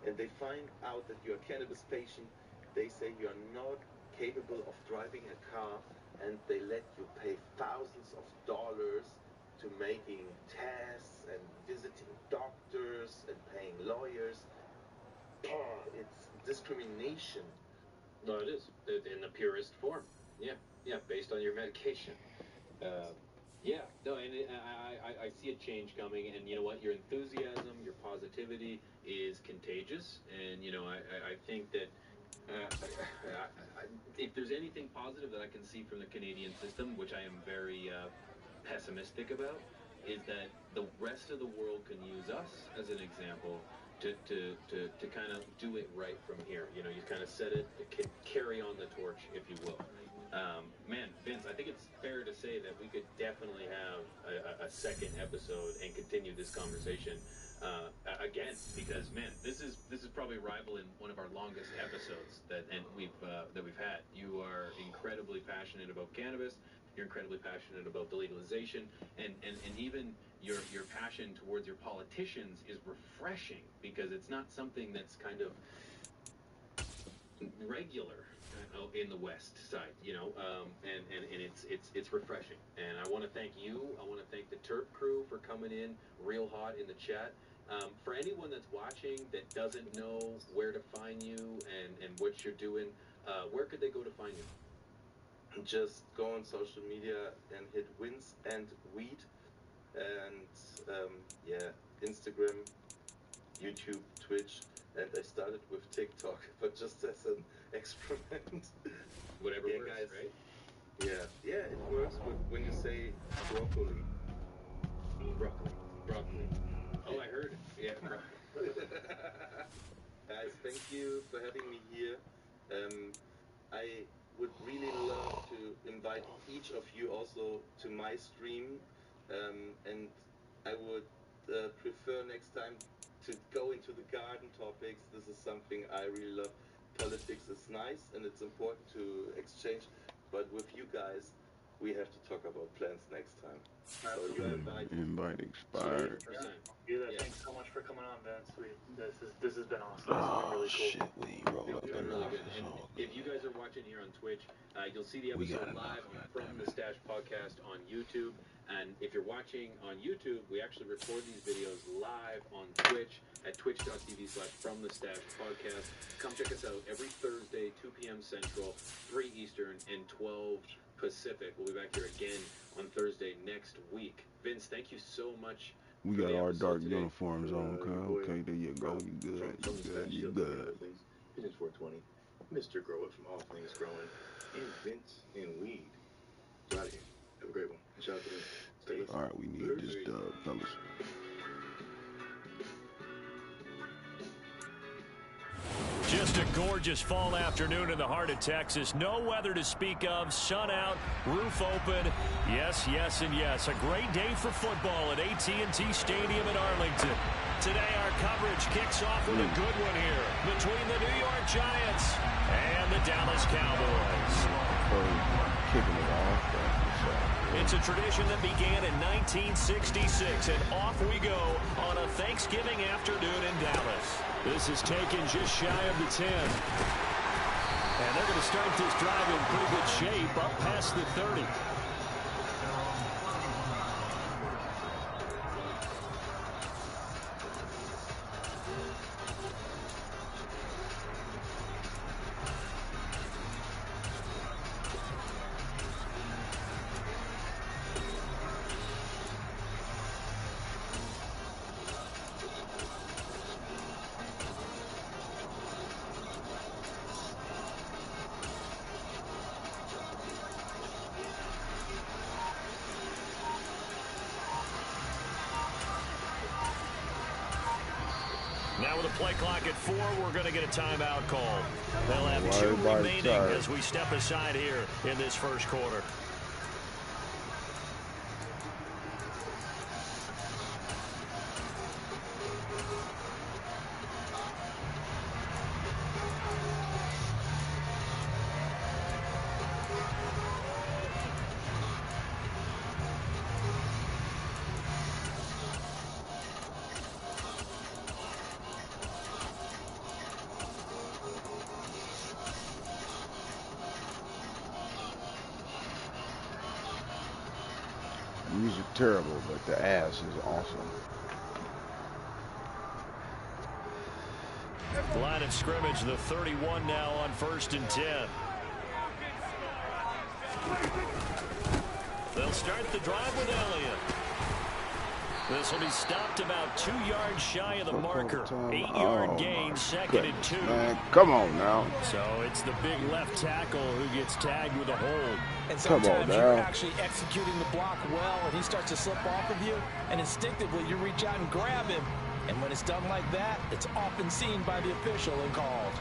and they find out that you're a cannabis patient, they say you're not capable of driving a car, and they let you pay thousands of dollars to making tests and visiting doctors and paying lawyers. Oh, it's discrimination. No, it is in the purest form. Yeah, yeah, based on your medication. Yeah, no, and I see a change coming, and you know what? Your enthusiasm, your positivity is contagious, and you know I think that if there's anything positive that I can see from the Canadian system, which I am very pessimistic about, is that the rest of the world can use us as an example to kind of do it right from here. You know, you kind of set it, carry on the torch, if you will. Man, Vince, I think it's fair to say that we could definitely have a second episode and continue this conversation again, because man, this is probably rival in one of our longest episodes that we've had. You are incredibly passionate about cannabis. You're incredibly passionate about the legalization, and even your passion towards your politicians is refreshing, because it's not something that's kind of regular in the West side, you know, and it's refreshing. And I want to thank you. I want to thank the Terp crew for coming in real hot in the chat. For anyone that's watching that doesn't know where to find you and what you're doing, where could they go to find you? Just go on social media and hit Wins and Weed, and yeah, Instagram, YouTube, Twitch, and I started with TikTok, but just as an experiment. Whatever works, guys, right? Yeah, it works when you say broccoli. Broccoli. Oh, I heard it. Yeah, broccoli. Guys, thank you for having me here. I would really love to invite each of you also to my stream, and I would prefer next time to go into the garden topics. This is something I really love. Politics is nice and it's important to exchange, but with you guys, we have to talk about plants next time. So you're invited. Invite expired. Yeah. Thanks so much for coming on, Vince. This has been awesome. Oh really cool. shit, we roll up It's been in really office. good. And if you guys are watching here on Twitch, you'll see the episode live on From the Stash podcast on YouTube. And if you're watching on YouTube, we actually record these videos live on Twitch at twitch.tv/From the Stash podcast. Come check us out every Thursday, 2 p.m. Central, 3 Eastern, and 12 Pacific. We'll be back here again on Thursday next week. Vince, thank you so much. We got our dark uniforms on, okay, there you go. You good, you good. Business 420, Mr. Grower from All Things Growing, and Vince and Weed. So out of here. Have a great one. Shout out to them. Stay listening. All right, we need this dub, fellas. Just a gorgeous fall afternoon in the heart of Texas. No weather to speak of. Sun out, roof open. Yes, yes, and yes. A great day for football at AT&T Stadium in Arlington. Today our coverage kicks off with a good one here between the New York Giants and the Dallas Cowboys. Kicking it off. It's a tradition that began in 1966, and off we go on a Thanksgiving afternoon in Dallas. This is taken just shy of the 10. And they're going to start this drive in pretty good shape up past the 30. Now with a play clock at 4, we're going to get a timeout call. They'll have 2 remaining as we step aside here in this first quarter. music terrible, but the ass is awesome. Line of scrimmage, the 31 now on 1st and 10. They'll start the drive with Elliott. This will be stopped about 2 yards shy of the marker. 8-yard gain, 2nd and 2. Man, come on now. So it's the big left tackle who gets tagged with a hold. And sometimes you're actually executing the block well, and he starts to slip off of you, and instinctively you reach out and grab him. And when it's done like that, it's often seen by the official and called.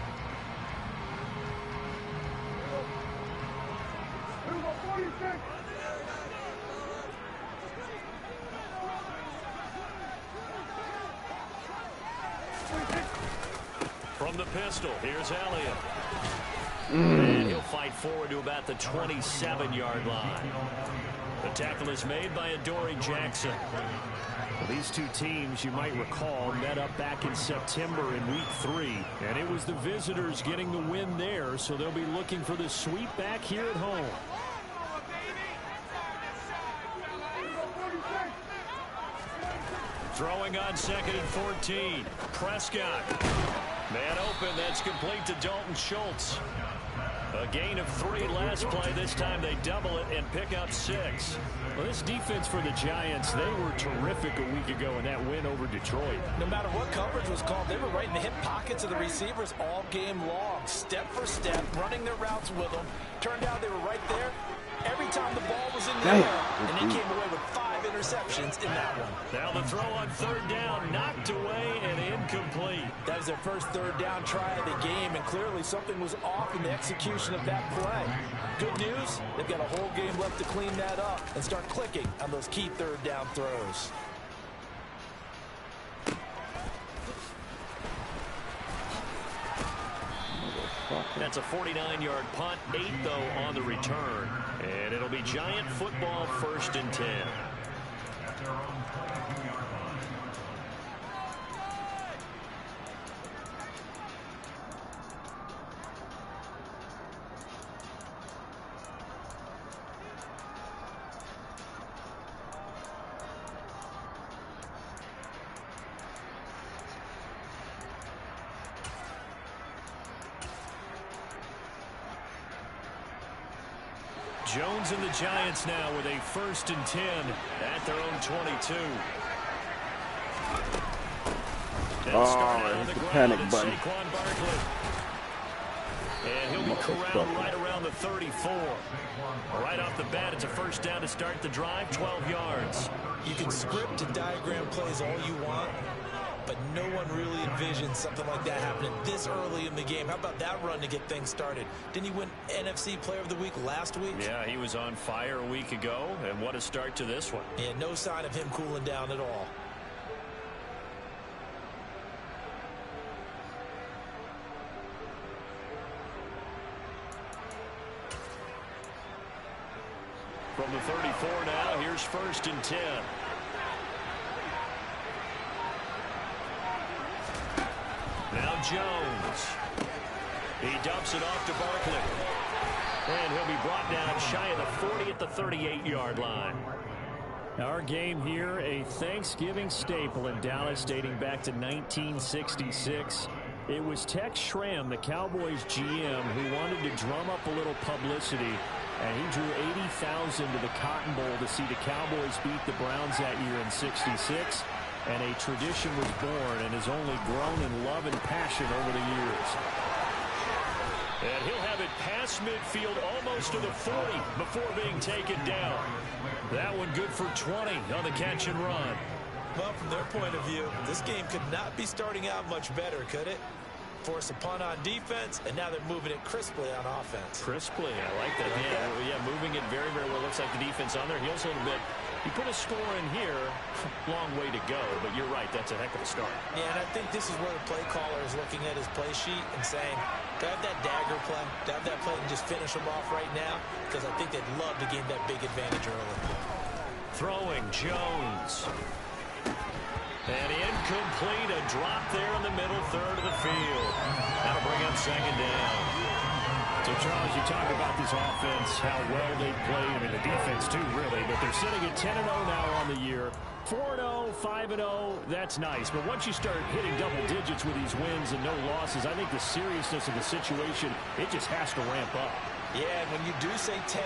From the pistol, here's Elliott. And he'll fight forward to about the 27-yard line. The tackle is made by Adoree Jackson. Well, these two teams, you might recall, met up back in September in Week 3. And it was the visitors getting the win there, so they'll be looking for the sweep back here at home. Throwing on 2nd and 14. Prescott. Man open, that's complete to Dalton Schultz. A gain of 3 last play. This time they double it and pick up 6. Well, this defense for the Giants, they were terrific a week ago in that win over Detroit. No matter what coverage was called, they were right in the hip pockets of the receivers all game long. Step for step, running their routes with them. Turned out they were right there every time the ball was in the air. And they came away with 5 interceptions in that one. Now the throw on 3rd down, knocked away and incomplete. That was their first 3rd down try of the game, and clearly something was off in the execution of that play. Good news, they've got a whole game left to clean that up and start clicking on those key 3rd down throws. That's a 49-yard punt, 8 though on the return. And it'll be Giant football, 1st and 10. Jones and the Giants now with a 1st and 10 at their own 22. Oh, it's the panic button. Saquon Barkley. And he'll be corralled right around the 34. Right off the bat, it's a 1st down to start the drive, 12 yards. You can script and diagram plays all you want, but no one really envisions something like that happening this early in the game. How about that run to get things started? Didn't he win NFC Player of the Week last week? Yeah, he was on fire a week ago, and what a start to this one. Yeah, no sign of him cooling down at all. From the 34 now, here's 1st and 10. Now Jones. He dumps it off to Barkley. And he'll be brought down shy of the 40 at the 38-yard line. Our game here, a Thanksgiving staple in Dallas dating back to 1966. It was Tex Schramm, the Cowboys GM, who wanted to drum up a little publicity, and he drew 80,000 to the Cotton Bowl to see the Cowboys beat the Browns that year in '66. And a tradition was born and has only grown in love and passion over the years. And he'll have it past midfield almost to the 40 before being taken down. That one good for 20 on the catch and run. Well, from their point of view, this game could not be starting out much better, could it? Force a punt on defense, and now they're moving it crisply on offense. Crisply, I like that. Yeah, moving it very, very well. Looks like the defense on their heels a little bit. You put a score in here, long way to go, but you're right, that's a heck of a start. Yeah, and I think this is where the play caller is looking at his play sheet and saying, to have that dagger play, to have that play and just finish them off right now, because I think they'd love to gain that big advantage early. Throwing Jones. And incomplete, a drop there in the middle third of the field. That'll bring up 2nd down. So, Charles, you talk about this offense, how well they play, I mean, the defense too, really, but they're sitting at 10-0 now on the year. 4-0, 5-0, that's nice. But once you start hitting double digits with these wins and no losses, I think the seriousness of the situation, it just has to ramp up. Yeah, and when you do say 10-0,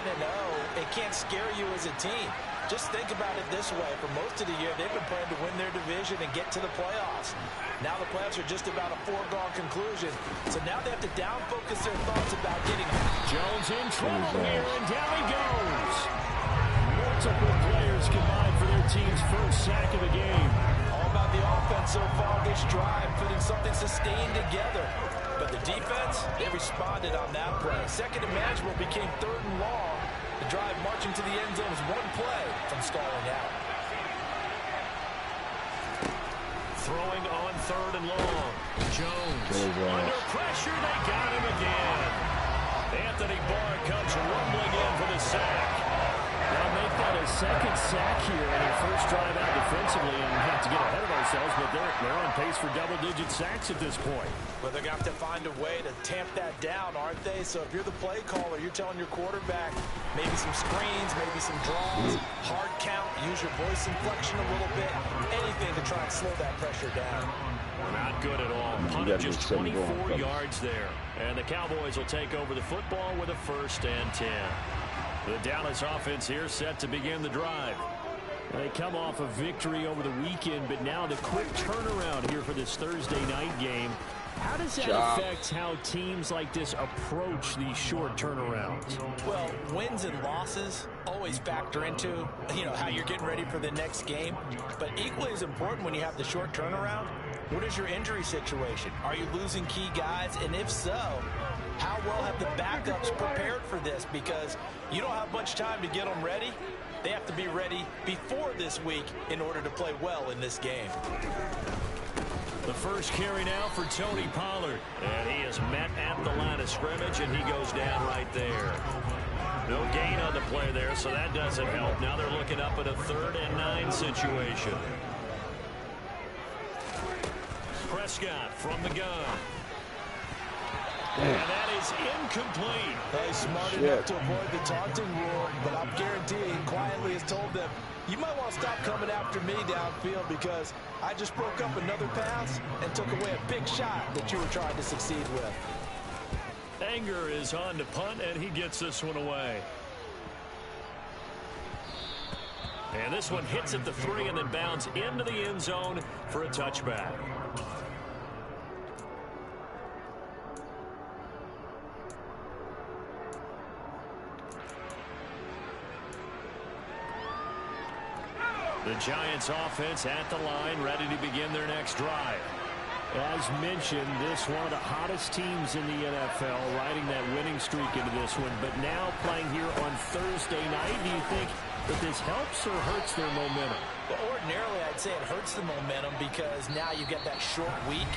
it can't scare you as a team. Just think about it this way. For most of the year, they've been playing to win their division and get to the playoffs. Now the playoffs are just about a foregone conclusion. So now they have to down-focus their thoughts about getting... Jones in trouble here, and down he goes. Multiple players combined for their team's first sack of the game. All about the offense so far this drive, putting something sustained together. But the defense, they responded on that play. Second and manageable became 3rd and long. The drive marching to the end zone is one play from stalling out. Throwing on 3rd and long. Jones under pressure. They got him again. Anthony Barr comes rumbling in for the sack. They'll make that a second sack here in their first drive out defensively, and we have to get ahead of ourselves, but they're on pace for double-digit sacks at this point. But they're going to have to find a way to tamp that down, aren't they? So if you're the play caller, you're telling your quarterback maybe some screens, maybe some draws, hard count, use your voice inflection a little bit, anything to try and slow that pressure down. Not good at all. Punted just 24 yards there. And the Cowboys will take over the football with a 1st and 10. The Dallas offense here set to begin the drive. They come off a victory over the weekend, but now the quick turnaround here for this Thursday night game. How does that affect how teams like this approach these short turnarounds? Well, wins and losses always factor into, how you're getting ready for the next game. But equally as important when you have the short turnaround, what is your injury situation? Are you losing key guys? And if so, how well have the backups prepared for this? Because you don't have much time to get them ready. They have to be ready before this week in order to play well in this game. The first carry now for Tony Pollard. And he is met at the line of scrimmage, and he goes down right there. No gain on the play there, so that doesn't help. Now they're looking up at a 3rd and 9 situation. Prescott from the gun. And that is incomplete. He's smart enough to avoid the taunting rule, but I'm guaranteeing he quietly has told them, you might want to stop coming after me downfield because I just broke up another pass and took away a big shot that you were trying to succeed with. Anger is on to punt, and he gets this one away. And this one hits at the 3 and then bounds into the end zone for a touchback. The Giants offense at the line, ready to begin their next drive. As mentioned, this one of the hottest teams in the NFL, riding that winning streak into this one, but now playing here on Thursday night. Do you think that this helps or hurts their momentum? Well, ordinarily, I'd say it hurts the momentum because now you get that short week.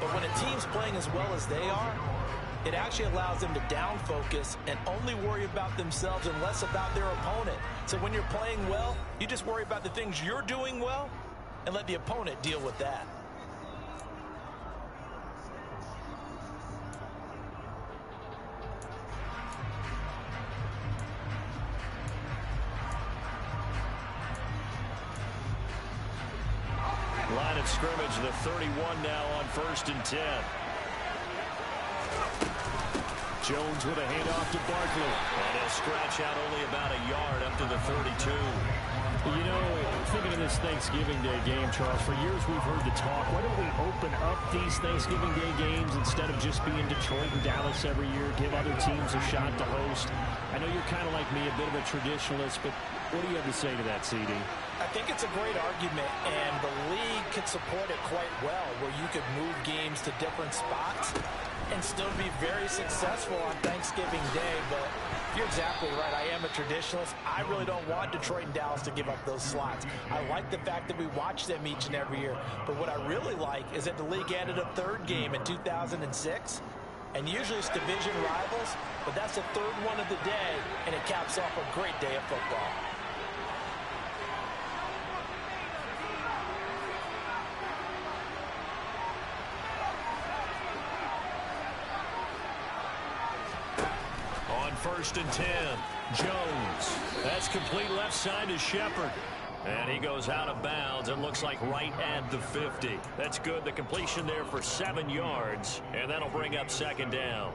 But when a team's playing as well as they are, it actually allows them to down focus and only worry about themselves and less about their opponent. So when you're playing well, you just worry about the things you're doing well and let the opponent deal with that. Line of scrimmage, the 31 now on 1st and 10. Jones with a handoff to Barkley. And he'll scratch out only about a yard up to the 32. You know, thinking of this Thanksgiving Day game, Charles, for years we've heard the talk, why don't we open up these Thanksgiving Day games instead of just being Detroit and Dallas every year, give other teams a shot to host? I know you're kind of like me, a bit of a traditionalist, but what do you have to say to that, CD? I think it's a great argument, and the league could support it quite well, where you could move games to different spots and still be very successful on Thanksgiving Day. But you're exactly right. I am a traditionalist. I really don't want Detroit and Dallas to give up those slots. I like the fact that we watch them each and every year. But what I really like is that the league added a 3rd game in 2006. And usually it's division rivals, but that's the 3rd one of the day, and it caps off a great day of football. 1st and 10. Jones. That's complete left side to Shepard. And he goes out of bounds. It looks like right at the 50. That's good. The completion there for 7 yards. And that'll bring up 2nd down.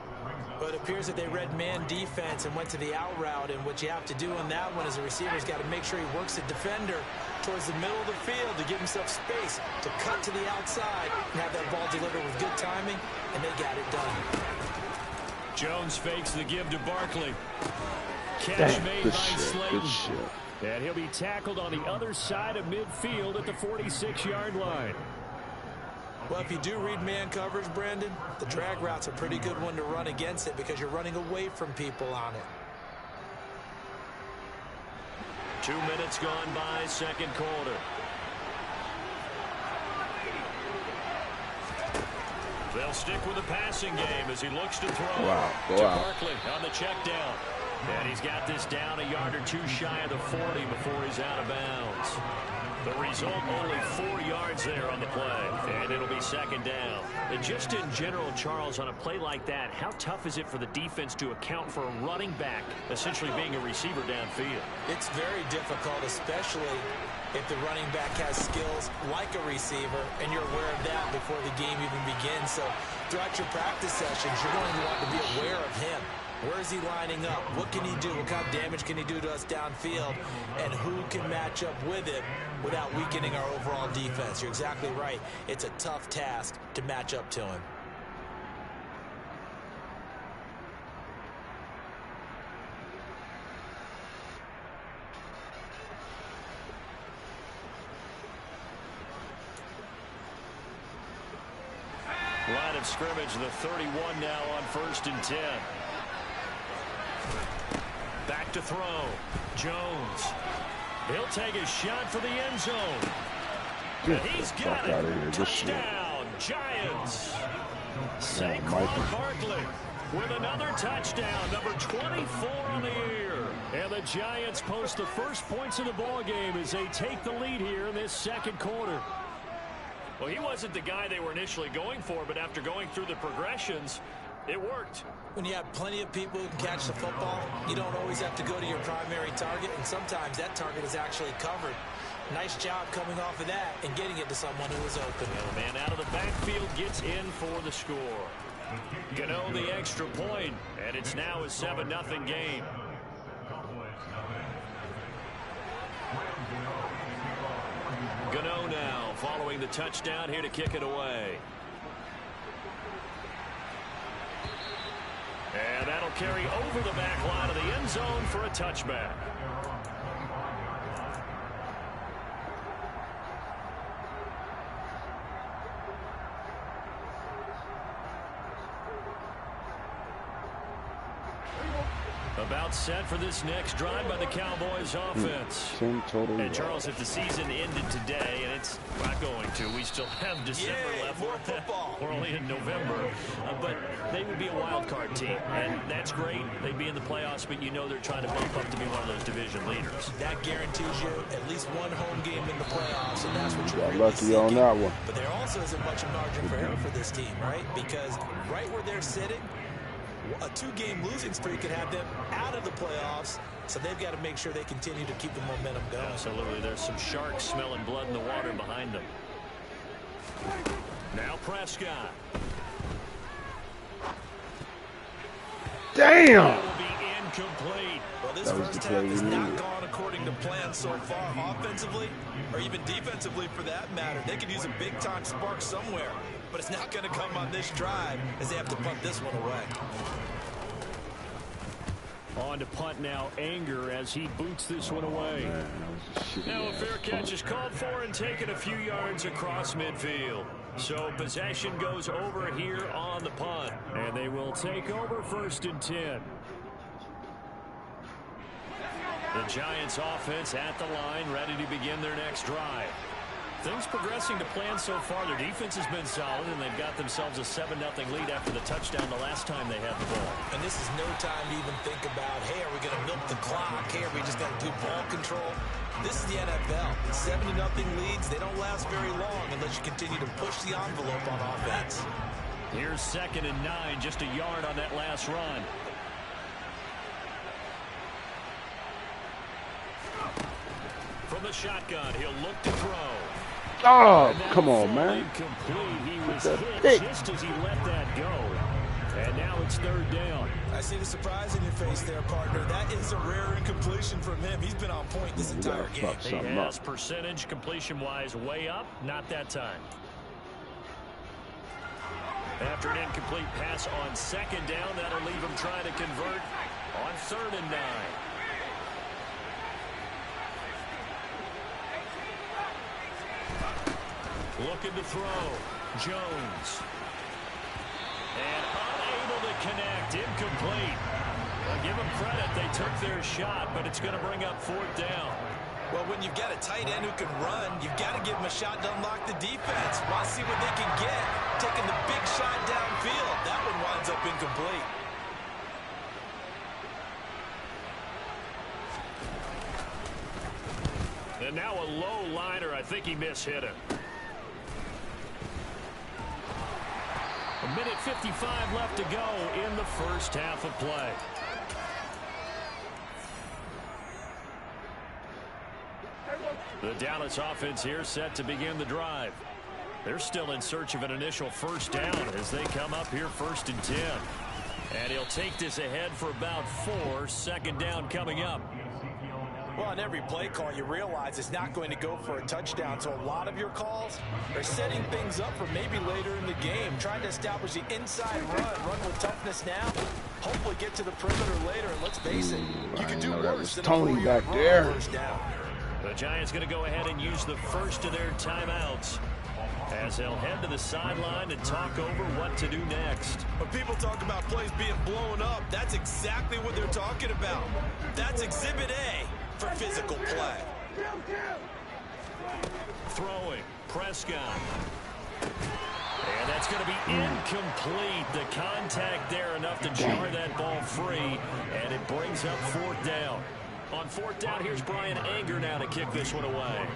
But it appears that they read man defense and went to the out route. And what you have to do on that one is the receiver's got to make sure he works the defender towards the middle of the field to give himself space to cut to the outside and have that ball delivered with good timing. And they got it done. Jones fakes the give to Barkley. Catch made by Slayton. Good shit. And he'll be tackled on the other side of midfield at the 46-yard line. Well, if you do read man coverage, Brandon, the drag route's a pretty good one to run against it because you're running away from people on it. 2 minutes gone by, 2nd quarter. They'll stick with the passing game as he looks to throw. Wow, go to out. Barkley on the check down. And he's got this down a yard or 2 shy of the 40 before he's out of bounds. The result, only 4 yards there on the play. And it'll be 2nd down. And just in general, Charles, on a play like that, how tough is it for the defense to account for a running back essentially being a receiver downfield? It's very difficult, especially if the running back has skills like a receiver, and you're aware of that before the game even begins. So throughout your practice sessions, you're going to want to be aware of him. Where is he lining up? What can he do? What kind of damage can he do to us downfield? And who can match up with him without weakening our overall defense? You're exactly right. It's a tough task to match up to him. Line of scrimmage, the 31 now on 1st and 10. Back to throw. Jones. He'll take a shot for the end zone. And he's got it. Touchdown, Giants. Saquon Barkley with another touchdown, number 24 on the year. And the Giants post the first points of the ball game as they take the lead here in this 2nd quarter. Well, he wasn't the guy they were initially going for, but after going through the progressions, it worked. When you have plenty of people who can catch the football, you don't always have to go to your primary target, and sometimes that target is actually covered. Nice job coming off of that and getting it to someone who was open. And the man out of the backfield gets in for the score. Gano the extra point, and it's now a 7-0 game. Gano now following the touchdown here to kick it away. And that'll carry over the back line of the end zone for a touchback. About set for this next drive by the Cowboys offense. And Charles, if the season ended today, and it's not going to, we still have December left. More football. We're only in November. But they would be a wild card team, and that's great. They'd be in the playoffs, but you know they're trying to bump up to be one of those division leaders. That guarantees you at least one home game in the playoffs, and that's what you're Got really lucky seeking. on that one. But there also isn't much margin for error for this team, right? Because right where they're sitting, a 2-game losing streak could have them out of the playoffs, so they've got to make sure they continue to keep the momentum going. Absolutely. There's some sharks smelling blood in the water behind them. Now Prescott. Damn! That will be incomplete. Well, this first half has not gone according to plan so far, offensively or even defensively for that matter. They could use a big-time spark somewhere, but it's not going to come on this drive as they have to punt this one away. On to punt now, Anger as he boots this one away. Now a fair catch is called for and taken a few yards across midfield. So possession goes over here on the punt. And they will take over 1st and 10. The Giants offense at the line, ready to begin their next drive. Things progressing to plan so far. Their defense has been solid, and they've got themselves a 7-0 lead after the touchdown the last time they had the ball. And this is no time to even think about, hey, are we going to milk the clock? Hey, are we just going to do ball control? This is the NFL. 7-0 leads, they don't last very long unless you continue to push the envelope on offense. Here's 2nd and 9, just a yard on that last run. the shotgun. He'll look to throw. Oh, come on, man. Incomplete. He was hit just as he let that go. And now it's third down. I see the surprise in your face there, partner. That is a rare incompletion from him. He's been on point this entire game. He has percentage completion-wise way up. Not that time. After an incomplete pass on second down, that'll leave him trying to convert on 3rd and 9. Looking to throw. Jones. And unable to connect. Incomplete. Well, give them credit. They took their shot, but it's going to bring up 4th down. Well, when you've got a tight end who can run, you've got to give him a shot to unlock the defense. Want to see what they can get. Taking the big shot downfield. That one winds up incomplete. And now a low liner. I think he mishit him. A minute 55 left to go in the first half of play. The Dallas offense here set to begin the drive. They're still in search of an initial first down as they come up here 1st and 10. And he'll take this ahead for about 4. Second down coming up. Well, on every play call, you realize it's not going to go for a touchdown. So a lot of your calls are setting things up for maybe later in the game, trying to establish the inside run with toughness now. Hopefully get to the perimeter later. And let's face it, you can do worse than Tony back there. First down. The Giants going to go ahead and use the first of their timeouts as they'll head to the sideline and talk over what to do next. When people talk about plays being blown up, that's exactly what they're talking about. That's Exhibit A for physical play. Throwing. Prescott. And that's going to be incomplete. The contact there enough to jar that ball free, and it brings up 4th down. On 4th down, here's Brian Anger now to kick this one away.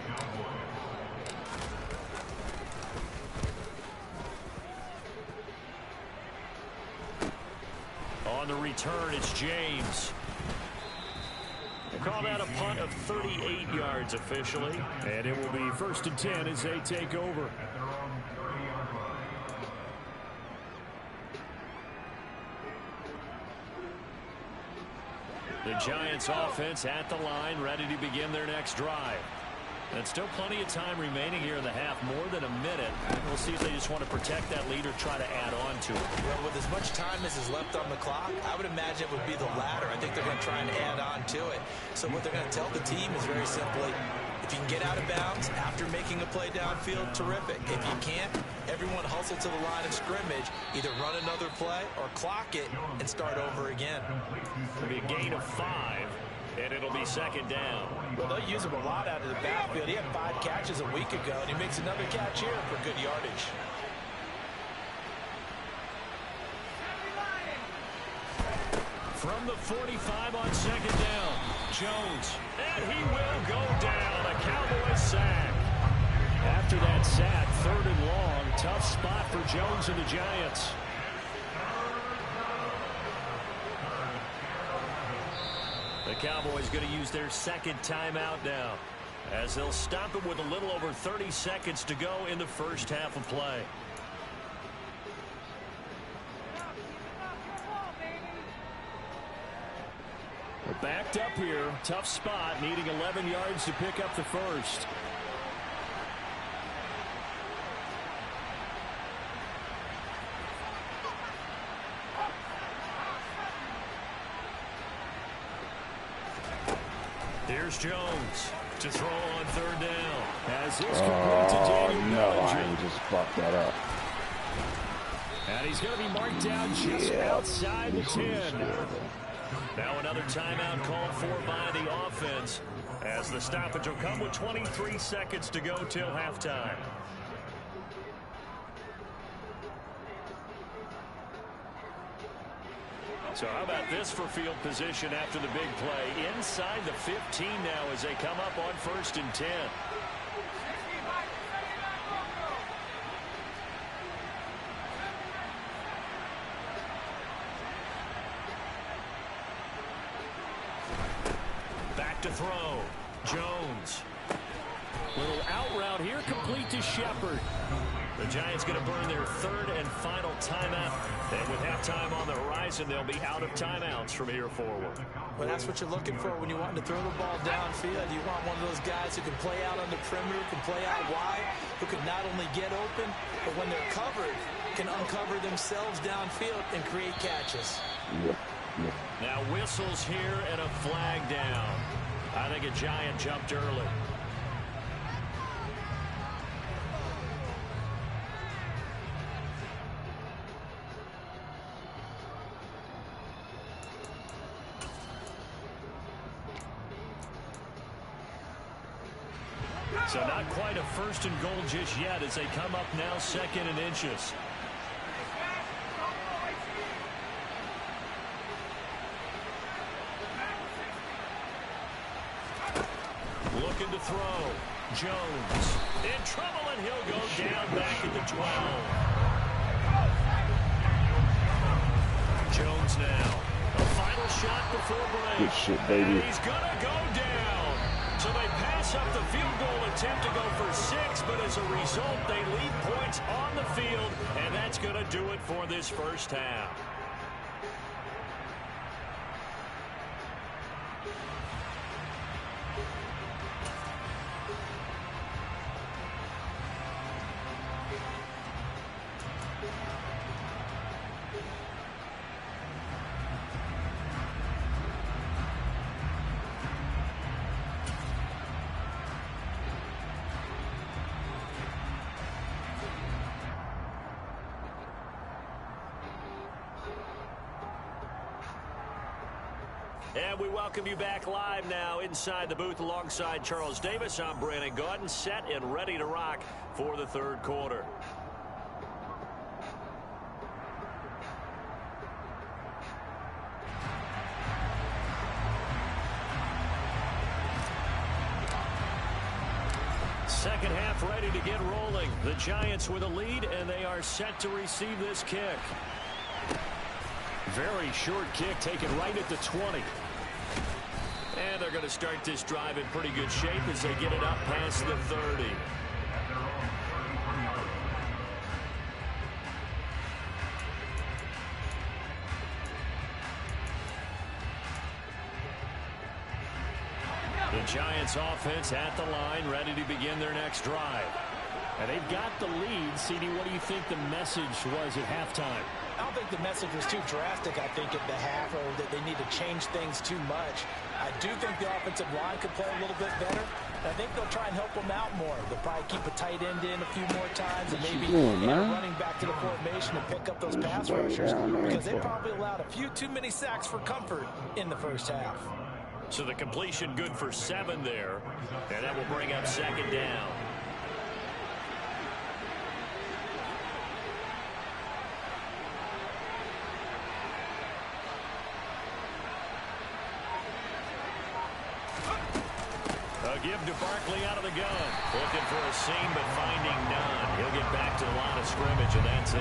On the return, it's James. They call that a punt of 38 yards officially. And it will be 1st and 10 as they take over. The Giants offense at the line, ready to begin their next drive. And still plenty of time remaining here in the half, more than a minute. We'll see if they just want to protect that lead or try to add on to it. Well, with as much time as is left on the clock, I would imagine it would be the latter. I think they're going to try and add on to it. So what they're going to tell the team is very simply, if you can get out of bounds after making a play downfield, terrific. If you can't, everyone hustle to the line of scrimmage, either run another play or clock it and start over again. It'll be a gain of 5, and it'll be 2nd down. Well, they'll use him a lot out of the backfield. He had 5 catches a week ago, and he makes another catch here for good yardage. From the 45 on 2nd down, Jones, and he will go down. A Cowboys sack. After that sack, 3rd and long, tough spot for Jones and the Giants. The Cowboys going to use their 2nd timeout now, as they'll stop it with a little over 30 seconds to go in the first half of play. We're backed up here. Tough spot, needing 11 yards to pick up the first. Here's Jones to throw on 3rd down. As this complete to Daniel no, I just fucked that up. And he's going to be marked down just outside the 10. Now another timeout called for by the offense, as the stoppage will come with 23 seconds to go till halftime. So how about this for field position after the big play? Inside the 15 now as they come up on 1st and 10. Back to throw. Jones. Little out route here, complete to Shepard. The Giants going to burn their third and final timeout. And with halftime on the horizon, they'll be out of timeouts from here forward. Well, that's what you're looking for when you want to throw the ball downfield. You want one of those guys who can play out on the perimeter, can play out wide, who can not only get open, but when they're covered, can uncover themselves downfield and create catches. Now whistles here and a flag down. I think a Giant jumped early. So not quite a first and goal just yet as they come up now second and inches. Looking to throw. Jones in trouble, and he'll go down back at the 12. Jones now. A final shot before break. Good shit, baby. And he's going to go down. So they pass up the field goal attempt to go for 6, but as a result, they leave points on the field, and that's going to do it for this first half. And we welcome you back live now inside the booth alongside Charles Davis. I'm Brandon Gaudin, set and ready to rock for the third quarter. Second half ready to get rolling. The Giants with a lead, and they are set to receive this kick. Very short kick taken right at the 20. And they're going to start this drive in pretty good shape as they get it up past the 30. The Giants offense at the line, ready to begin their next drive. And they've got the lead. CD, what do you think the message was at halftime? I don't think the message was too drastic, I think, at the half, or that they need to change things too much. I do think the offensive line could play a little bit better. I think they'll try and help them out more. They'll probably keep a tight end in a few more times and maybe running back to the formation and pick up those pass rushers because they probably allowed a few too many sacks for comfort in the first half. So the completion good for 7 there, and that will bring up second down. Give to Barkley out of the gun. Looking for a seam, but finding none. He'll get back to the line of scrimmage, and that's it.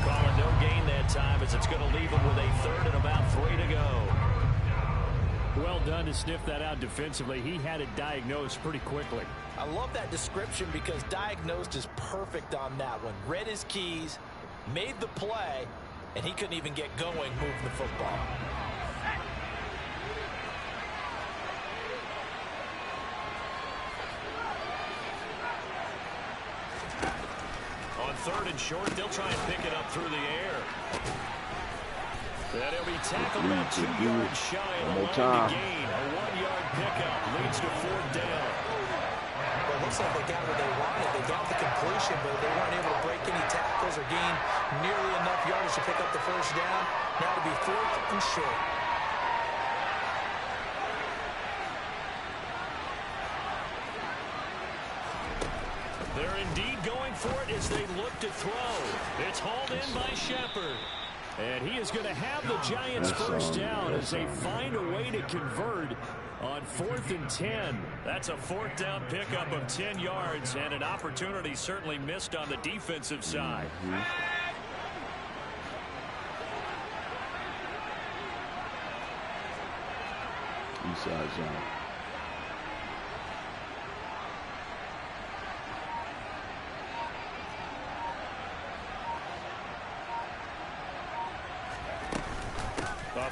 Calling no gain that time as it's going to leave him with a third and about 3 to go. Well done to sniff that out defensively. He had it diagnosed pretty quickly. I love that description because diagnosed is perfect on that one. Read his keys, made the play, and he couldn't even get going moving the football. Third and short, they'll try and pick it up through the air. And he'll be tackled about 2 yards shy of the line to gain. A 1-yard pickup leads to 4th down. Well, it looks like they got what they wanted. They got the completion, but they weren't able to break any tackles or gain nearly enough yardage to pick up the first down. Now to be 4th and short. They're indeed going for it as they look to throw. It's hauled in by Shepard. And he is going to have the Giants first down as they find a way to convert on 4th and 10. That's a 4th down pickup of 10 yards and an opportunity certainly missed on the defensive side. Inside zone.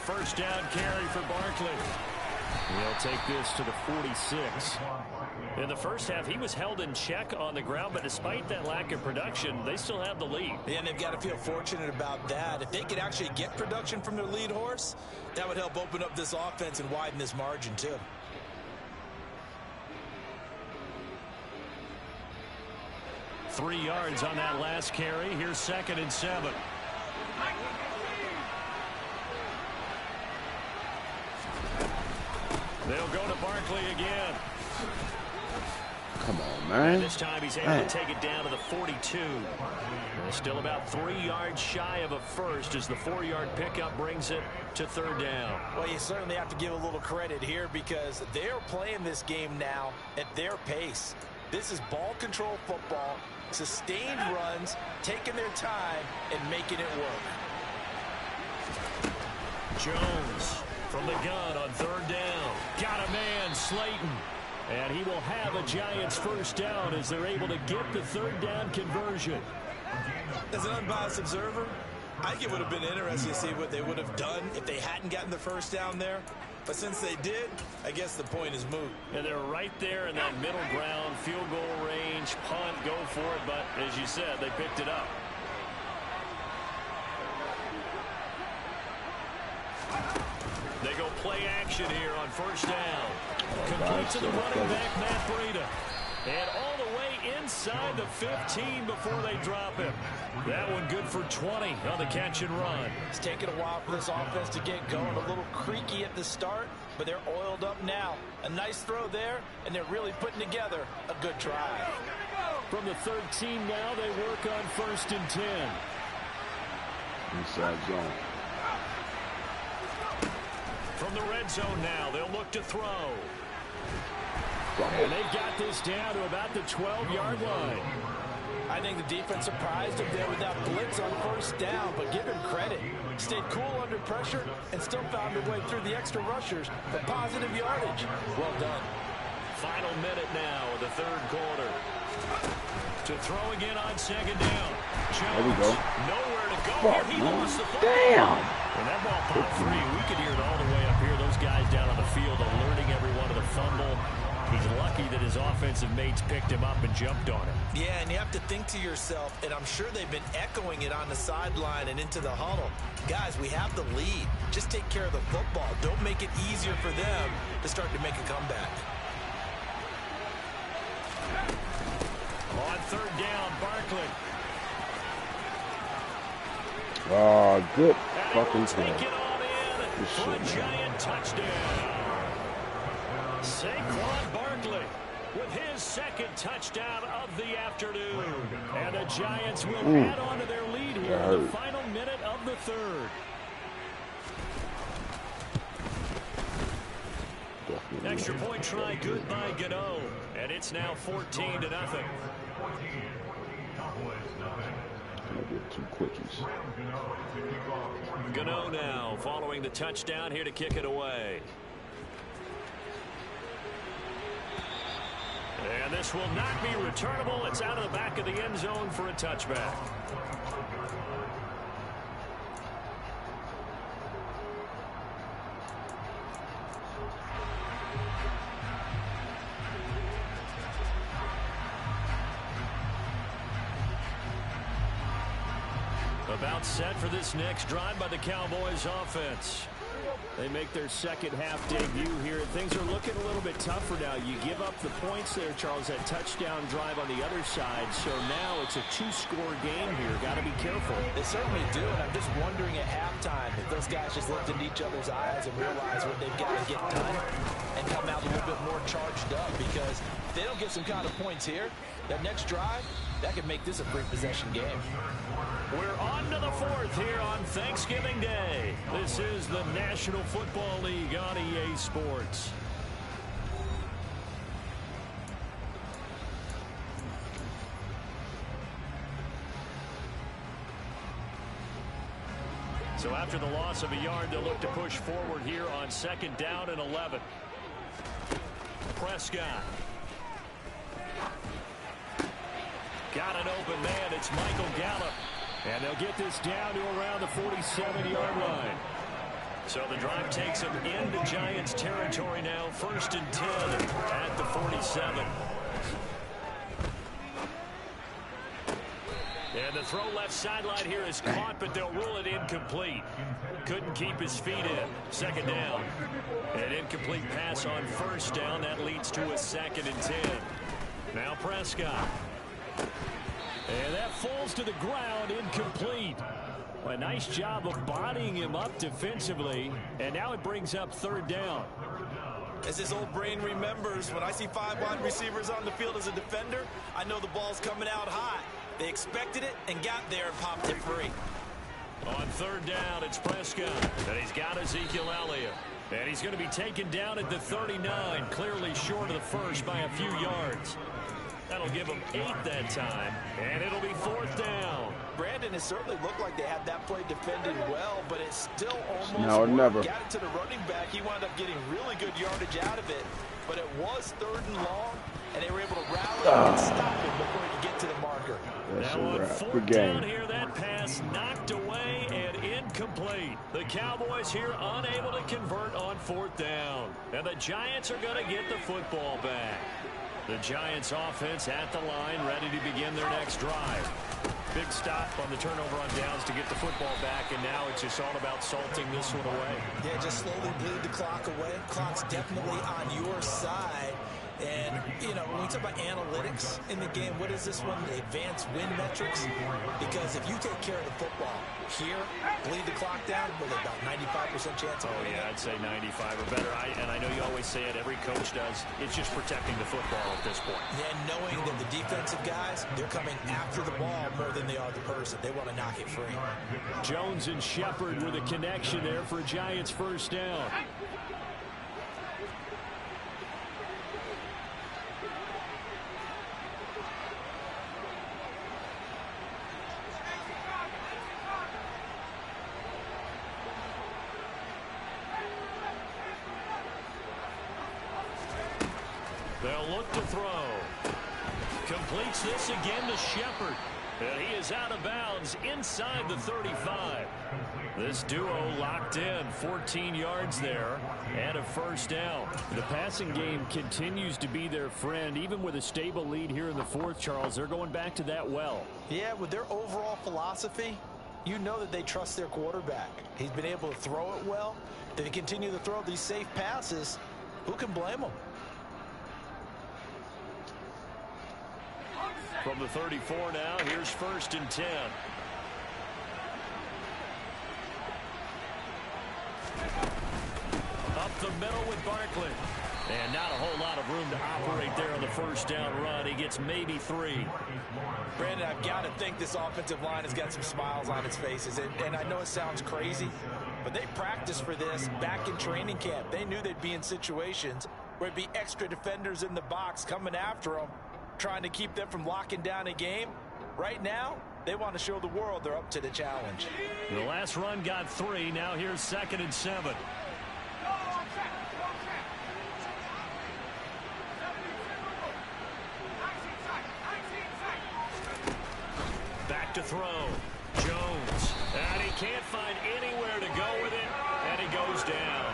first down carry for Barkley. He'll take this to the 46. In the first half, he was held in check on the ground, but despite that lack of production, they still have the lead. Yeah, and they've got to feel fortunate about that. If they could actually get production from their lead horse, that would help open up this offense and widen this margin, too. Three yards on that last carry. Here's 2nd and 7. They'll go to Barkley again. Come on, man. And this time he's able to take it down to the 42. And still about 3 yards shy of a first as the 4-yard pickup brings it to 3rd down. Well, you certainly have to give a little credit here because they're playing this game now at their pace. This is ball control football, sustained runs, taking their time and making it work. Jones from the gun on 3rd down. Got a man, Slayton. And he will have a Giants first down as they're able to get the 3rd down conversion. As an unbiased observer, I think it would have been interesting to see what they would have done if they hadn't gotten the first down there. But since they did, I guess the point is moot. And they're right there in that middle ground, field goal range, punt, go for it. But as you said, they picked it up. They go play action here on first down. Complete to the running back, Matt Breida. And all the way inside the 15 before they drop him. That one good for 20 on the catch and run. It's taken a while for this offense to get going. A little creaky at the start, but they're oiled up now. A nice throw there, and they're really putting together a good drive. From the 13 now, they work on 1st and 10. Inside zone. From the red zone now, they'll look to throw. And they've got this down to about the 12-yard line. I think the defense surprised him there with that blitz on first down, but give him credit. Stayed cool under pressure and still found a way through the extra rushers for positive yardage. Well done. Final minute now of the 3rd quarter. To throw again on 2nd down. Jones, there we go. Nowhere to go here. He lost the football. Damn. And that ball popped free. We could hear it all the way up here. Those guys down on the field alerting everyone to the fumble. He's lucky that his offensive mates picked him up and jumped on him. Yeah, and you have to think to yourself, and I'm sure they've been echoing it on the sideline and into the huddle. Guys, we have the lead. Just take care of the football. Don't make it easier for them to start to make a comeback. On 3rd down, Barkley. Oh, good fucking Take thing. it all in for a Giant touchdown. Saquon Barkley with his 2nd touchdown of the afternoon. And the Giants will add on to their lead here in the final minute of the 3rd. Extra point try good by Gano. And it's now 14-0. Gonna get 2 quickies. Gano now following the touchdown here to kick it away. And this will not be returnable. It's out of the back of the end zone for a touchback. About set for this next drive by the Cowboys offense. They make their 2nd half debut here. Things are looking a little bit tougher now. You give up the points there, Charles, that touchdown drive on the other side. So now it's a 2-score game here. Got to be careful. They certainly do, and I'm just wondering at halftime if those guys just looked into each other's eyes and realized what they've got to get done and come out a little bit more charged up, because if they don't get some kind of points here, that next drive, that could make this a 3-possession game. We're on to the 4th here on Thanksgiving Day. This is the National Football League on EA Sports. So after the loss of a yard, they'll look to push forward here on 2nd down and 11. Prescott. Got an open man. It's Michael Gallup. And they'll get this down to around the 47-yard line. So the drive takes them into Giants territory now. 1st and 10 at the 47. And the throw left sideline here is caught, but they'll rule it incomplete. Couldn't keep his feet in. 2nd down. An incomplete pass on 1st down. That leads to a 2nd and 10. Now Prescott. And that falls to the ground, incomplete. A nice job of bodying him up defensively. And now it brings up 3rd down. As his old brain remembers, when I see 5 wide receivers on the field as a defender, I know the ball's coming out hot. They expected it and got there and popped it free. On 3rd down, it's Prescott. And he's got Ezekiel Elliott. And he's going to be taken down at the 39, clearly short of the first by a few yards. That'll give him 8 that time, and it'll be 4th down. Brandon, it certainly looked like they had that play defended well, but it still almost now or never. Got it to the running back. He wound up getting really good yardage out of it, but it was 3rd and long, and they were able to rally and stop him before he could get to the marker. That's now on a wrap. 4th Good game. down here, that pass knocked away and incomplete. The Cowboys here unable to convert on 4th down, and the Giants are going to get the football back. The Giants offense at the line, ready to begin their next drive. Big stop on the turnover on downs to get the football back, and now it's just all about salting this one away. Yeah, just slowly bleed the clock away. Clock's definitely on your side. And, you know, when we talk about analytics in the game, what is this one? The advanced win metrics? Because if you take care of the football here, bleed the clock down, with about 95% chance of winning. Yeah, I'd say 95 or better. And I know you always say it, every coach does. It's just protecting the football at this point. Yeah, knowing that the defensive guys, they're coming after the ball more than they are the person. They want to knock it free. Jones and Shepard with a connection there for Giants 1st down. They'll look to throw. Completes this again to Shepard. And he is out of bounds inside the 35. This duo locked in, 14 yards there and a 1st down. The passing game continues to be their friend. Even with a stable lead here in the 4th, Charles, they're going back to that well. Yeah, with their overall philosophy, you know that they trust their quarterback. He's been able to throw it well. They continue to throw these safe passes. Who can blame them? From the 34 now, here's 1st and 10. Up the middle with Barkley. And not a whole lot of room to operate there on the 1st down run. He gets maybe 3. Brandon, I've got to think this offensive line has got some smiles on its faces. And I know it sounds crazy, but they practiced for this back in training camp. They knew they'd be in situations where there'd be extra defenders in the box coming after them, trying to keep them from locking down a game. Right now, they want to show the world they're up to the challenge. The last run got 3. Now here's 2nd and 7. Back to throw. Jones. And he can't find anywhere to go with it. And he goes down.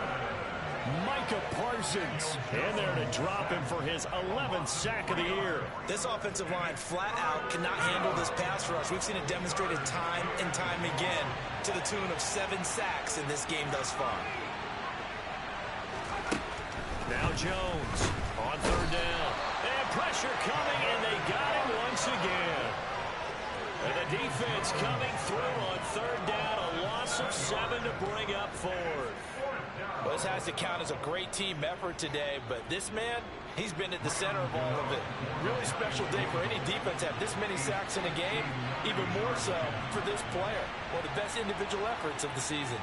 Micah Parsons in there to drop him for his 11th sack of the year. This offensive line flat out cannot handle this pass rush. We've seen it demonstrated time and time again to the tune of 7 sacks in this game thus far. Now Jones on 3rd down. And pressure coming, and they got him once again. And the defense coming through on 3rd down. A loss of 7 to bring up 4th. Well, this has to count as a great team effort today, but this man, he's been at the center of all of it. Really special day for any defense to have this many sacks in a game, even more so for this player. One of the best individual efforts of the season.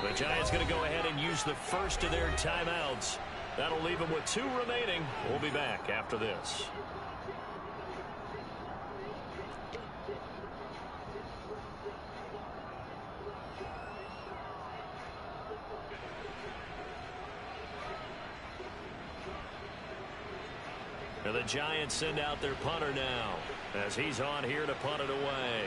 The Giants going to go ahead and use the first of their timeouts. That'll leave them with 2 remaining. We'll be back after this. And the Giants send out their punter now as he's on here to punt it away.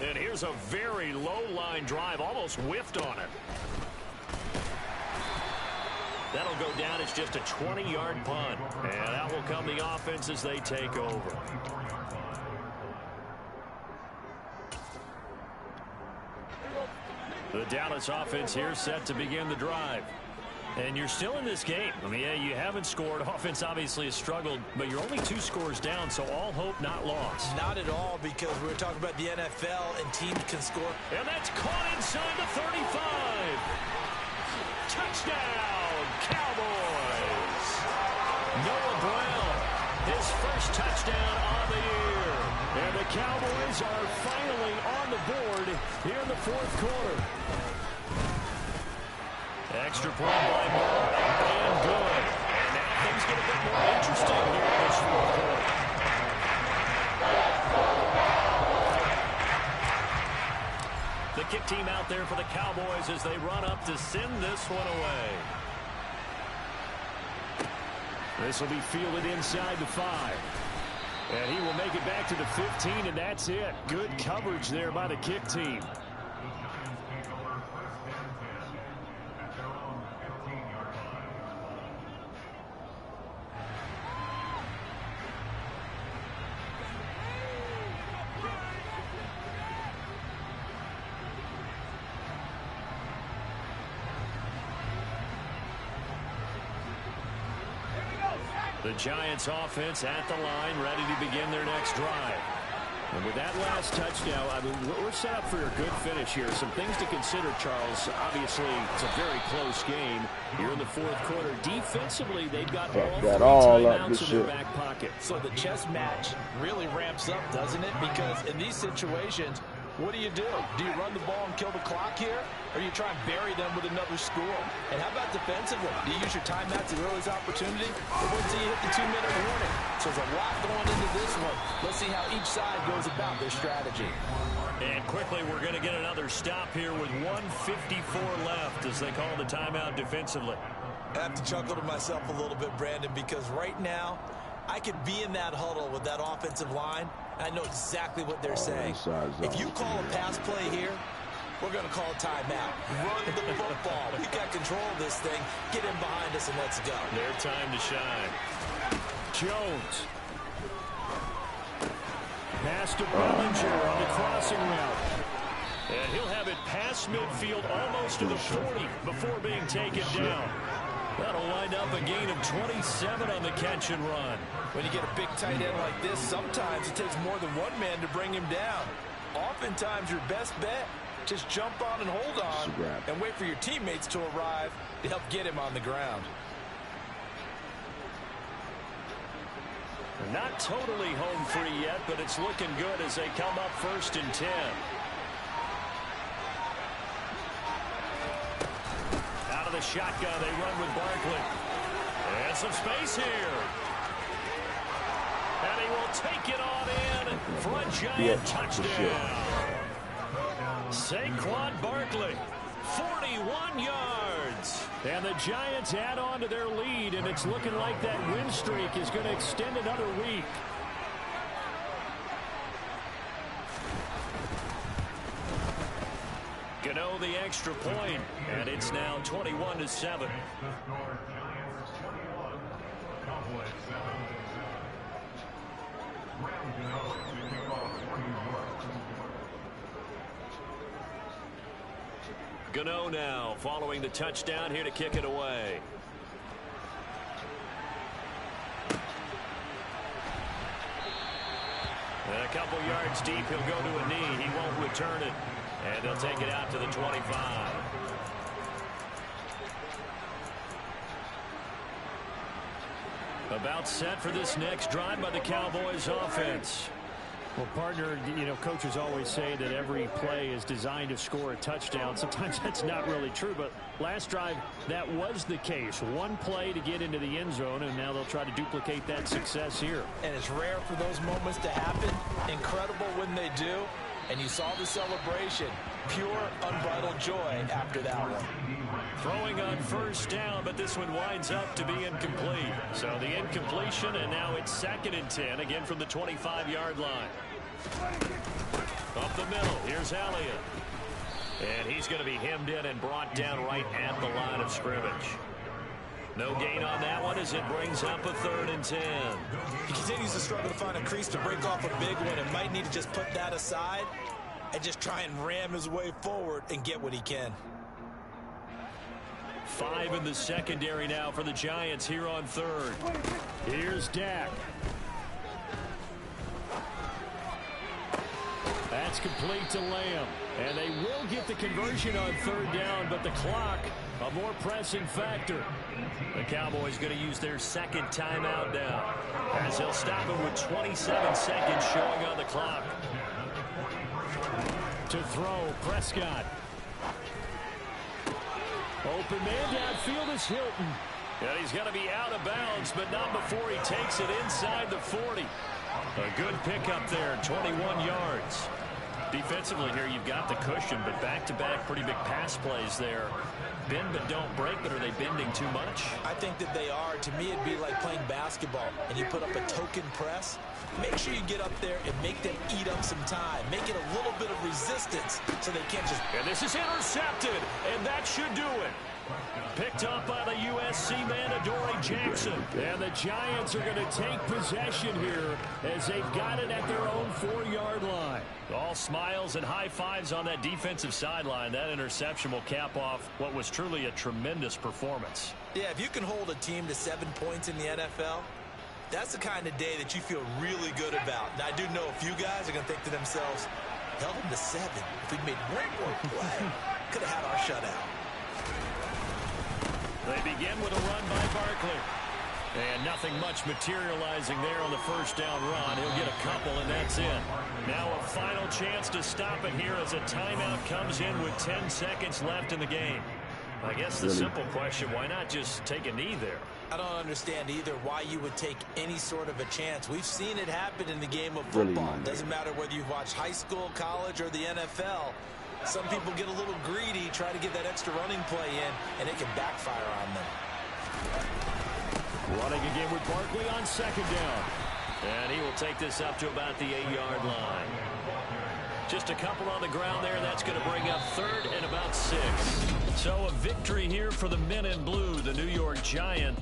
And here's a very low-line drive, almost whiffed on it. That'll go down as just a 20-yard punt. And out will come the offense as they take over. The Dallas offense here set to begin the drive. And you're still in this game. I mean, yeah, you haven't scored. Offense obviously has struggled, but you're only 2 scores down, so all hope not lost. Not at all, because we were talking about the NFL and teams can score. And that's caught inside the 35. Touchdown, Cowboys. Noah Brown, his first touchdown on the year. And the Cowboys are finally on the board here in the 4th quarter. Extra point by Moore, and good. And now things get a bit more interesting here in this 4th quarter. The kick team out there for the Cowboys as they run up to send this one away. This will be fielded inside the 5. And he will make it back to the 15, and that's it. Good coverage there by the kick team. The Giants offense at the line, ready to begin their next drive. And with that last touchdown, I mean, we're set up for a good finish here. Some things to consider, Charles. Obviously, it's a very close game. You're in the 4th quarter. Defensively, they've got all 3 timeouts in their back pocket. So the chess match really ramps up, doesn't it? Because in these situations, what do? Do you run the ball and kill the clock here? Or you try and bury them with another score? And how about defensively? Do you use your timeouts at earliest opportunity? Or wait till you hit the 2-minute warning? So there's a lot going into this one. Let's see how each side goes about their strategy. And quickly, we're going to get another stop here with 1:54 left as they call the timeout defensively. I have to chuckle to myself a little bit, Brandon, because right now, I could be in that huddle with that offensive line. I know exactly what they're saying. If you call a pass play here, we're going to call a timeout. Run the football. We got control of this thing. Get in behind us and let's go. Their time to shine. Jones. Pass to Bellinger on the crossing route. And he'll have it past midfield almost to the 40 before being taken down. That'll wind up a gain of 27 on the catch and run. When you get a big tight end like this, sometimes it takes more than one man to bring him down. Oftentimes, your best bet, just jump on and hold on and wait for your teammates to arrive to help get him on the ground. Not totally home free yet, but it's looking good as they come up 1st and 10. Out of the shotgun, they run with Barkley. And some space here. And he will take it on in for a giant touchdown. Saquon Barkley, 41 yards. And the Giants add on to their lead, and it's looking like that win streak is going to extend another week. Gano the extra point, and it's now 21-7. Gano now following the touchdown here to kick it away. And a couple yards deep, he'll go to a knee. He won't return it. And they'll take it out to the 25. About set for this next drive by the Cowboys offense. Well, partner, you know, coaches always say that every play is designed to score a touchdown. Sometimes that's not really true, but last drive, that was the case. One play to get into the end zone, and now they'll try to duplicate that success here. And it's rare for those moments to happen. Incredible when they do. And you saw the celebration. Pure, unbridled joy after that one. Throwing on first down, but this one winds up to be incomplete. So the incompletion, and now it's 2nd and 10, again from the 25-yard line. Up the middle, here's Elliott. And he's going to be hemmed in and brought down right at the line of scrimmage. No gain on that one as it brings up a 3rd and 10. He continues to struggle to find a crease to break off a big one and might need to just put that aside and just try and ram his way forward and get what he can. 5 in the secondary now for the Giants here on 3rd. Here's Dak. That's complete to Lamb. And they will get the conversion on 3rd down, but the clock, a more pressing factor. The Cowboys going to use their 2nd timeout now, as they'll stop him with 27 seconds showing on the clock. To throw, Prescott. Open man downfield is Hilton. And he's going to be out of bounds, but not before he takes it inside the 40. A good pickup there, 21 yards. Defensively here, you've got the cushion, but back-to-back pretty big pass plays there. Bend but don't break, but are they bending too much? I think that they are. To me, it'd be like playing basketball, and you put up a token press. Make sure you get up there and make them eat up some time. Make it a little bit of resistance so they can't just... And this is intercepted, and that should do it. Picked up by the USC man, Adoree Jackson. And the Giants are going to take possession here as they've got it at their own 4-yard line. All smiles and high fives on that defensive sideline. That interception will cap off what was truly a tremendous performance. Yeah, if you can hold a team to 7 points in the NFL, that's the kind of day that you feel really good about. Now, I do know a few guys are going to think to themselves, held them to 7. If we'd made one more play, could have had our shutout. They begin with a run by Barkley. And nothing much materializing there on the first down run. He'll get a couple, and that's it. Now a final chance to stop it here as a timeout comes in with 10 seconds left in the game. I guess the simple question, why not just take a knee there? I don't understand either why you would take any sort of a chance. We've seen it happen in the game of football. It doesn't matter whether you've watched high school, college, or the NFL. Some people get a little greedy, try to get that extra running play in, and it can backfire on them. Running again with Barkley on 2nd down. And he will take this up to about the 8-yard line. Just a couple on the ground there. That's going to bring up 3rd and about 6. So a victory here for the men in blue, the New York Giants.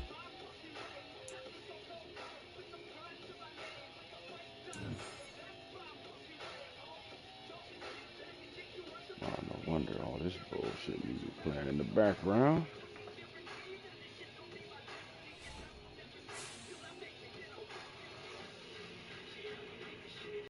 Oh, no wonder all this bullshit music playing in the background.